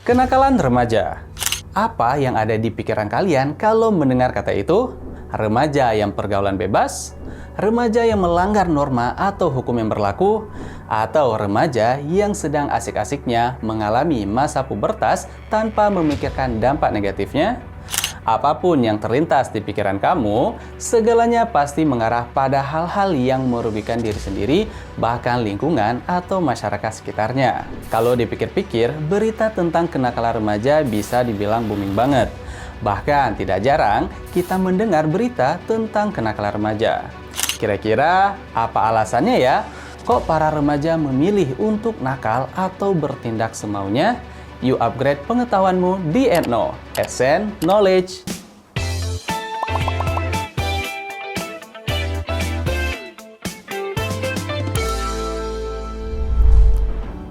Kenakalan remaja. Apa yang ada di pikiran kalian kalau mendengar kata itu? Remaja yang pergaulan bebas? Remaja yang melanggar norma atau hukum yang berlaku? Atau remaja yang sedang asik-asiknya mengalami masa pubertas tanpa memikirkan dampak negatifnya? Apapun yang terlintas di pikiran kamu, segalanya pasti mengarah pada hal-hal yang merugikan diri sendiri, bahkan lingkungan atau masyarakat sekitarnya. Kalau dipikir-pikir, berita tentang kenakalan remaja bisa dibilang booming banget. Bahkan tidak jarang kita mendengar berita tentang kenakalan remaja. Kira-kira apa alasannya ya? Kok para remaja memilih untuk nakal atau bertindak semaunya? Yuk upgrade pengetahuanmu di Ethno, Essence Knowledge.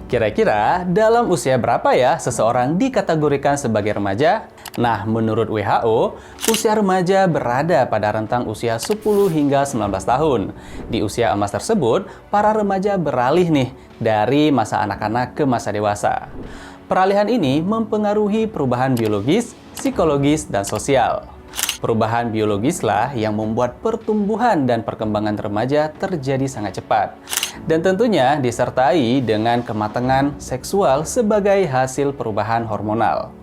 Kira-kira dalam usia berapa ya seseorang dikategorikan sebagai remaja? Nah, menurut WHO, usia remaja berada pada rentang usia 10 hingga 19 tahun. Di usia emas tersebut, para remaja beralih nih dari masa anak-anak ke masa dewasa. Peralihan ini mempengaruhi perubahan biologis, psikologis, dan sosial. Perubahan biologislah yang membuat pertumbuhan dan perkembangan remaja terjadi sangat cepat. Dan tentunya disertai dengan kematangan seksual sebagai hasil perubahan hormonal.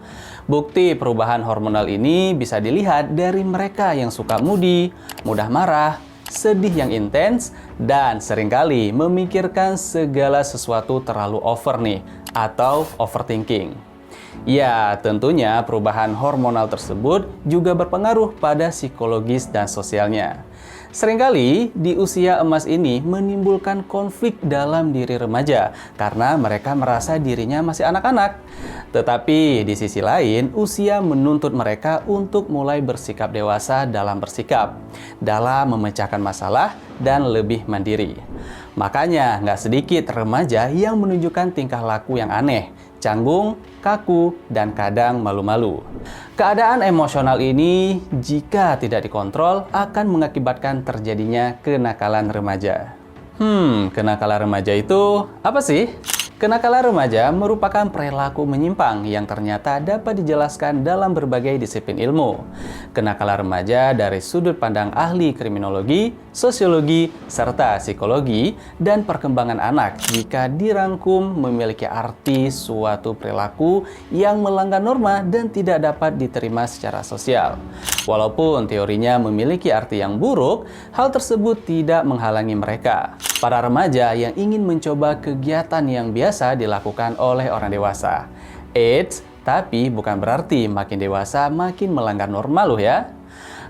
Bukti perubahan hormonal ini bisa dilihat dari mereka yang suka moody, mudah marah, sedih yang intens, dan seringkali memikirkan segala sesuatu terlalu over nih, atau overthinking. Ya, tentunya perubahan hormonal tersebut juga berpengaruh pada psikologis dan sosialnya. Seringkali di usia emas ini menimbulkan konflik dalam diri remaja karena mereka merasa dirinya masih anak-anak. Tetapi di sisi lain, usia menuntut mereka untuk mulai bersikap dewasa dalam bersikap, dalam memecahkan masalah, dan lebih mandiri. Makanya nggak sedikit remaja yang menunjukkan tingkah laku yang aneh, canggung, kaku, dan kadang malu-malu. Keadaan emosional ini jika tidak dikontrol akan mengakibatkan terjadinya kenakalan remaja. Kenakalan remaja itu apa sih? Kenakalan remaja merupakan perilaku menyimpang yang ternyata dapat dijelaskan dalam berbagai disiplin ilmu. Kenakalan remaja dari sudut pandang ahli kriminologi, sosiologi, serta psikologi dan perkembangan anak jika dirangkum memiliki arti suatu perilaku yang melanggar norma dan tidak dapat diterima secara sosial. Walaupun teorinya memiliki arti yang buruk, hal tersebut tidak menghalangi mereka. Para remaja yang ingin mencoba kegiatan yang biasa dilakukan oleh orang dewasa. Tapi bukan berarti makin dewasa makin melanggar norma loh ya.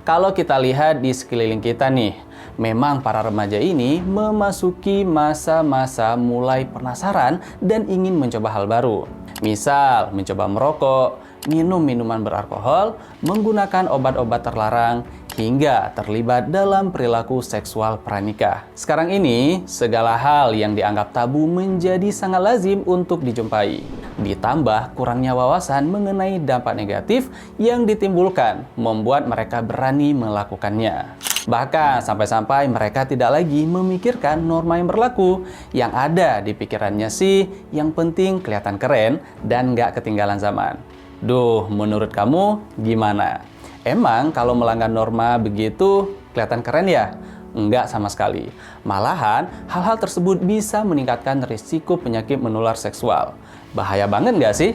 Kalau kita lihat di sekeliling kita nih, memang para remaja ini memasuki masa-masa mulai penasaran dan ingin mencoba hal baru. Misal, mencoba merokok, minum minuman beralkohol, menggunakan obat-obat terlarang, hingga terlibat dalam perilaku seksual pranikah. Sekarang ini, segala hal yang dianggap tabu menjadi sangat lazim untuk dijumpai. Ditambah kurangnya wawasan mengenai dampak negatif yang ditimbulkan, membuat mereka berani melakukannya. Bahkan sampai-sampai mereka tidak lagi memikirkan norma yang berlaku. Yang ada di pikirannya sih, yang penting kelihatan keren dan nggak ketinggalan zaman. Duh, menurut kamu gimana? Emang kalau melanggar norma begitu kelihatan keren ya? Enggak sama sekali. Malahan, hal-hal tersebut bisa meningkatkan risiko penyakit menular seksual. Bahaya banget nggak sih?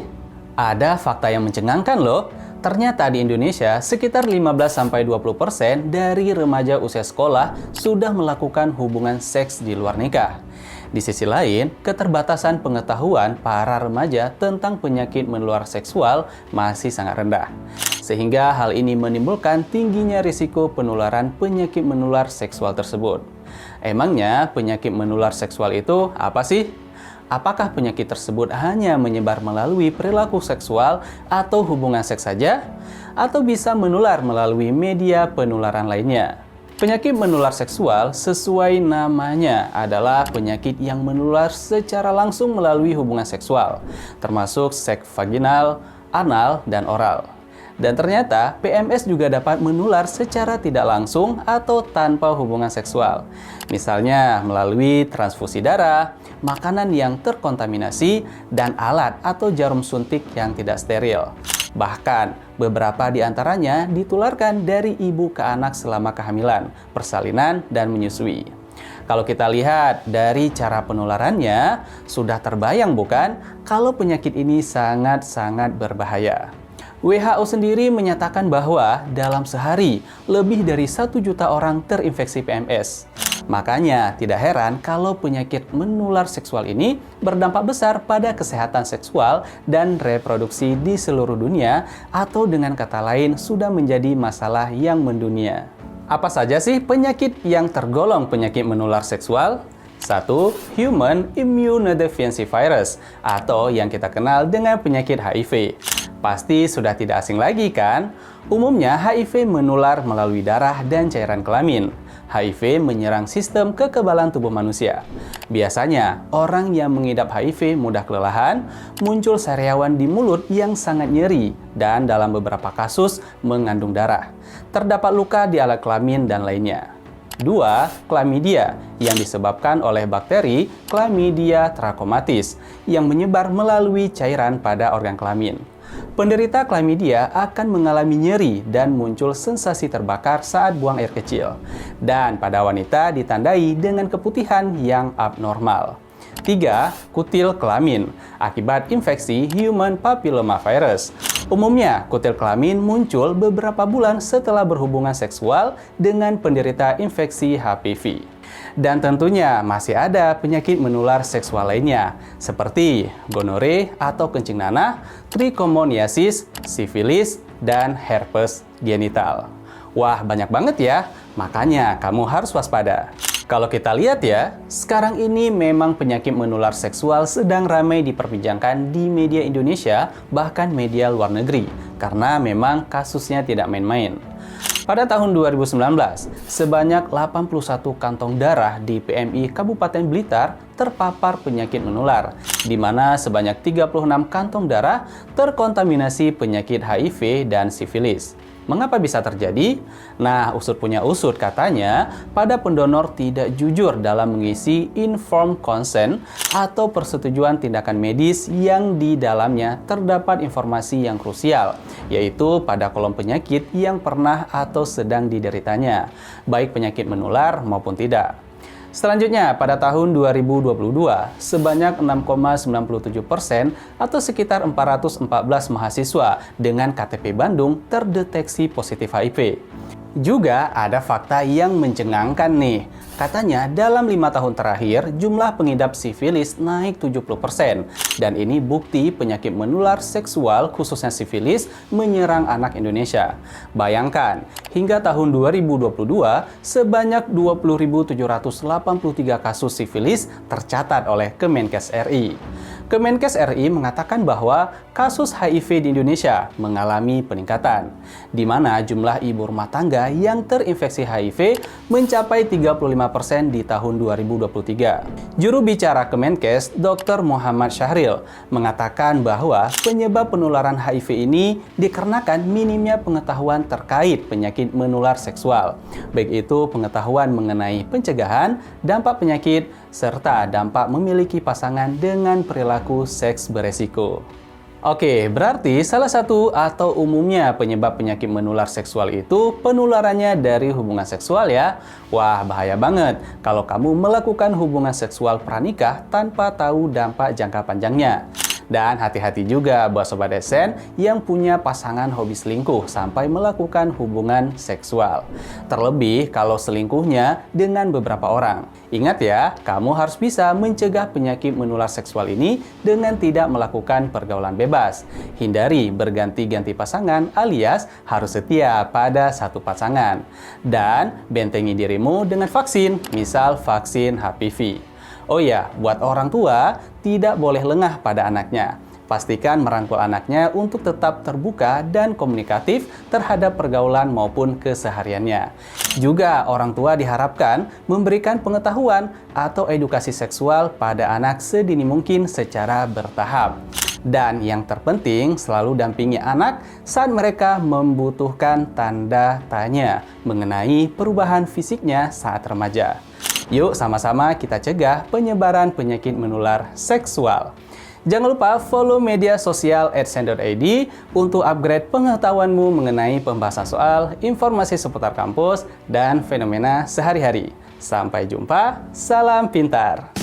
Ada fakta yang mencengangkan loh. Ternyata di Indonesia, sekitar 15-20% dari remaja usia sekolah sudah melakukan hubungan seks di luar nikah. Di sisi lain, keterbatasan pengetahuan para remaja tentang penyakit menular seksual masih sangat rendah. Sehingga hal ini menimbulkan tingginya risiko penularan penyakit menular seksual tersebut. Emangnya penyakit menular seksual itu apa sih? Apakah penyakit tersebut hanya menyebar melalui perilaku seksual atau hubungan seks saja? Atau bisa menular melalui media penularan lainnya? Penyakit menular seksual sesuai namanya adalah penyakit yang menular secara langsung melalui hubungan seksual, termasuk seks vaginal, anal, dan oral. Dan ternyata PMS juga dapat menular secara tidak langsung atau tanpa hubungan seksual. Misalnya melalui transfusi darah, makanan yang terkontaminasi, dan alat atau jarum suntik yang tidak steril. Bahkan, beberapa di antaranya ditularkan dari ibu ke anak selama kehamilan, persalinan, dan menyusui. Kalau kita lihat dari cara penularannya, sudah terbayang bukan kalau penyakit ini sangat-sangat berbahaya. WHO sendiri menyatakan bahwa dalam sehari lebih dari 1 juta orang terinfeksi PMS. Makanya tidak heran kalau penyakit menular seksual ini berdampak besar pada kesehatan seksual dan reproduksi di seluruh dunia, atau dengan kata lain sudah menjadi masalah yang mendunia. Apa saja sih penyakit yang tergolong penyakit menular seksual? 1. Human Immunodeficiency Virus, atau yang kita kenal dengan penyakit HIV. Pasti sudah tidak asing lagi kan? Umumnya HIV menular melalui darah dan cairan kelamin. HIV menyerang sistem kekebalan tubuh manusia. Biasanya, orang yang mengidap HIV mudah kelelahan, muncul sariawan di mulut yang sangat nyeri, dan dalam beberapa kasus mengandung darah. Terdapat luka di alat kelamin dan lainnya. 2. Chlamydia, yang disebabkan oleh bakteri Chlamydia trachomatis, yang menyebar melalui cairan pada organ kelamin. Penderita chlamydia akan mengalami nyeri dan muncul sensasi terbakar saat buang air kecil. Dan pada wanita ditandai dengan keputihan yang abnormal. 3. Kutil kelamin, akibat infeksi human papillomavirus. Umumnya, kutil kelamin muncul beberapa bulan setelah berhubungan seksual dengan penderita infeksi HPV. Dan tentunya masih ada penyakit menular seksual lainnya, seperti gonore atau kencing nanah, trichomoniasis, sifilis, dan herpes genital. Wah, banyak banget ya, makanya kamu harus waspada. Kalau kita lihat ya, sekarang ini memang penyakit menular seksual sedang ramai diperbincangkan di media Indonesia, bahkan media luar negeri, karena memang kasusnya tidak main-main. Pada tahun 2019, sebanyak 81 kantong darah di PMI Kabupaten Blitar terpapar penyakit menular, di mana sebanyak 36 kantong darah terkontaminasi penyakit HIV dan sifilis. Mengapa bisa terjadi? Nah, usut punya usut katanya, pada pendonor tidak jujur dalam mengisi informed consent atau persetujuan tindakan medis yang di dalamnya terdapat informasi yang krusial, yaitu pada kolom penyakit yang pernah atau sedang dideritanya, baik penyakit menular maupun tidak. Selanjutnya, pada tahun 2022, sebanyak 6,97% atau sekitar 414 mahasiswa dengan KTP Bandung terdeteksi positif HIV. Juga ada fakta yang mencengangkan nih. Katanya dalam 5 tahun terakhir, jumlah pengidap sifilis naik 70%. Dan ini bukti penyakit menular seksual khususnya sifilis menyerang anak Indonesia. Bayangkan, hingga tahun 2022, sebanyak 20.783 kasus sifilis tercatat oleh Kemenkes RI. Kemenkes RI mengatakan bahwa kasus HIV di Indonesia mengalami peningkatan, di mana jumlah ibu rumah tangga yang terinfeksi HIV mencapai 35% di tahun 2023. Juru bicara Kemenkes, Dr. Muhammad Syahril, mengatakan bahwa penyebab penularan HIV ini dikarenakan minimnya pengetahuan terkait penyakit menular seksual, baik itu pengetahuan mengenai pencegahan, dampak penyakit, serta dampak memiliki pasangan dengan perilaku seks beresiko. Oke, berarti salah satu atau umumnya penyebab penyakit menular seksual itu penularannya dari hubungan seksual ya. Wah, bahaya banget kalau kamu melakukan hubungan seksual pranikah tanpa tahu dampak jangka panjangnya. Dan hati-hati juga buat Sobat Esen yang punya pasangan hobi selingkuh sampai melakukan hubungan seksual. Terlebih kalau selingkuhnya dengan beberapa orang. Ingat ya, kamu harus bisa mencegah penyakit menular seksual ini dengan tidak melakukan pergaulan bebas. Hindari berganti-ganti pasangan alias harus setia pada satu pasangan. Dan bentengi dirimu dengan vaksin, misal vaksin HPV. Oh ya, buat orang tua, tidak boleh lengah pada anaknya. Pastikan merangkul anaknya untuk tetap terbuka dan komunikatif terhadap pergaulan maupun kesehariannya. Juga orang tua diharapkan memberikan pengetahuan atau edukasi seksual pada anak sedini mungkin secara bertahap. Dan yang terpenting, selalu dampingi anak saat mereka membutuhkan tanda tanya mengenai perubahan fisiknya saat remaja. Yuk sama-sama kita cegah penyebaran penyakit menular seksual. Jangan lupa follow media sosial @send.id untuk upgrade pengetahuanmu mengenai pembahasan soal, informasi seputar kampus, dan fenomena sehari-hari. Sampai jumpa, salam pintar!